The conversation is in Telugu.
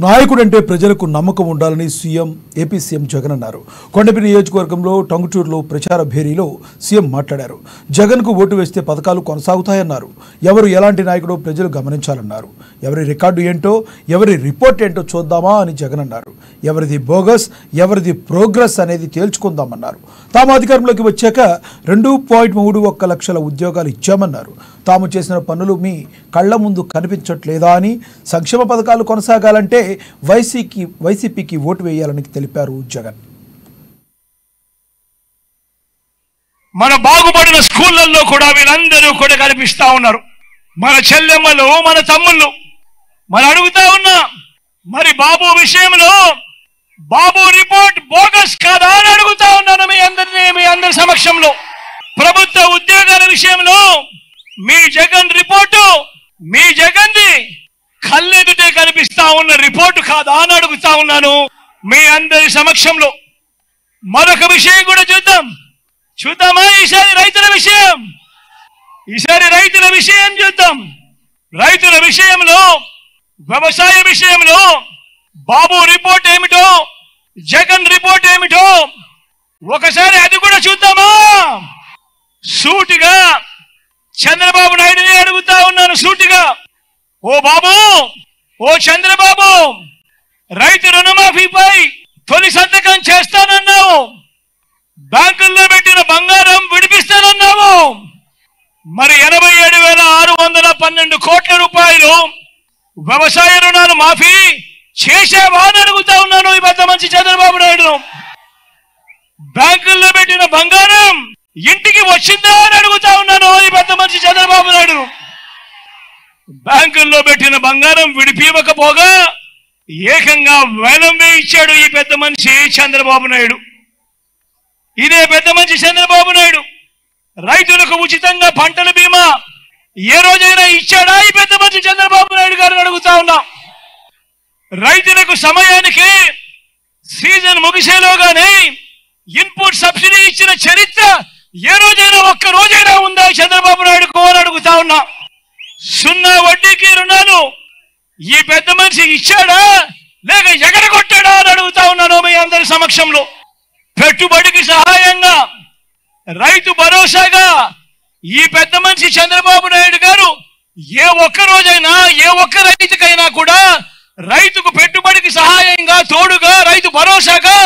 నాయకుడంటే ప్రజలకు నమ్మకం ఉండాలని ఏపీ సీఎం జగన్ అన్నారు. కొండపల్లి నియోజకవర్గంలో టంగుటూరులో ప్రచార భేరీలో సీఎం మాట్లాడారు. జగన్కు ఓటు వేస్తే పథకాలు కొనసాగుతాయన్నారు. ఎవరు ఎలాంటి నాయకుడో ప్రజలు గమనించాలన్నారు. ఎవరి రికార్డు ఏంటో, ఎవరి రిపోర్ట్ ఏంటో చూద్దామా అని జగన్ అన్నారు. ఎవరిది బోగస్, ఎవరిది ప్రోగ్రెస్ అనేది తేల్చుకుందామన్నారు. తాము అధికారంలోకి వచ్చాక 2.31 లక్షల ఉద్యోగాలు ఇచ్చామన్నారు. తాము చేసిన పనులు మీ కళ్ల ముందు కనిపించట్లేదా అని, సంక్షేమ పథకాలు కొనసాగాలంటే వైసీపీకి ఓటు వేయాలని తెలిపారు జగన్. మన బాగుపడిన స్కూళ్ళల్లో కూడా వీళ్ళందరూ కూడా కనిపిస్తా ఉన్నారు. మన చెల్లెమ్మలు, మన తమ్ముళ్ళు. మరి అడుగుతా ఉన్నా, మరి బాబు విషయంలో బాబు రిపోర్ట్ బోగస్ కాదా అని అడుగుతా ఉన్నాను మీ అందరి సమక్షంలో. ప్రభుత్వ ఉద్యోగాల విషయంలో మీ జగన్ రిపోర్టు, మీ జగన్ది కళ్ళెదుటే కనిపిస్తా ఉన్న రిపోర్టు కాదా అని అడుగుతా ఉన్నాను మీ అందరి సమక్షంలో. మరొక విషయం కూడా చూద్దామా? ఈసారి రైతుల విషయం చూద్దాం. రైతుల విషయంలో, వ్యవసాయ విషయంలో బాబు రిపోర్ట్ ఏమిటో, జగన్ రిపోర్ట్ ఏమిటో ఒకసారి అది కూడా చూద్దామా? సూటిగా చంద్రబాబు నాయుడుని అడుగుతా ఉన్నాను, సూటిగా. ఓ బాబు, ఓ చంద్రబాబు, రైతు రుణమాఫీపై తొలి సంతకం చేస్తానన్నావు. బ్యాంకుల్లో పెట్టిన బంగారం విడిపిస్తానన్నావు. మరి 87,612 కోట్ల రూపాయలు వ్యవసాయ రుణాలు మాఫీ చేశావా అని అడుగుతా ఉన్నాను ఈ పెద్ద మంచి చంద్రబాబు నాయుడు. బ్యాంకుల్లో పెట్టిన బంగారం ఇంటికి వచ్చిందా అని అడుగుతా ఉన్నాను ఈ పెద్ద మంచి చంద్రబాబు నాయుడు. బ్యాంకుల్లో పెట్టిన బంగారం విడిపివ్వకపోగా ఏకంగా వేలం వేయించాడు ఈ పెద్ద మనిషి చంద్రబాబు నాయుడు. ఇదే పెద్ద మనిషి చంద్రబాబు నాయుడు రైతులకు ఉచితంగా పంటల బీమా ఏ రోజైనా ఇచ్చాడా ఈ పెద్ద మనిషి చంద్రబాబు నాయుడు గారిని అడుగుతా ఉన్నా. రైతులకు సమయానికి సీజన్ ముగిసేలోగానే ఇన్పుట్ సబ్సిడీ ఇచ్చిన చరిత్ర ఏ రోజైనా ఒక్క రోజైనా ఉందా చంద్రబాబు నాయుడుకు అని అడుగుతా ఉన్నా. 0 వడ్డీకి రుణాలు ఈ పెద్ద మనిషి ఇచ్చాడా లేక ఎగరగొట్టాడా అని అడుగుతా ఉన్నాను మీ అందరి సమక్షంలో. పెట్టుబడికి సహాయంగా, రైతు భరోసాగా ఈ పెద్ద మనిషి చంద్రబాబు నాయుడు గారు ఏ ఒక్క రోజైనా, ఏ ఒక్క రైతుకైనా కూడా రైతుకు పెట్టుబడికి సహాయంగా, తోడుగా, రైతు భరోసాగా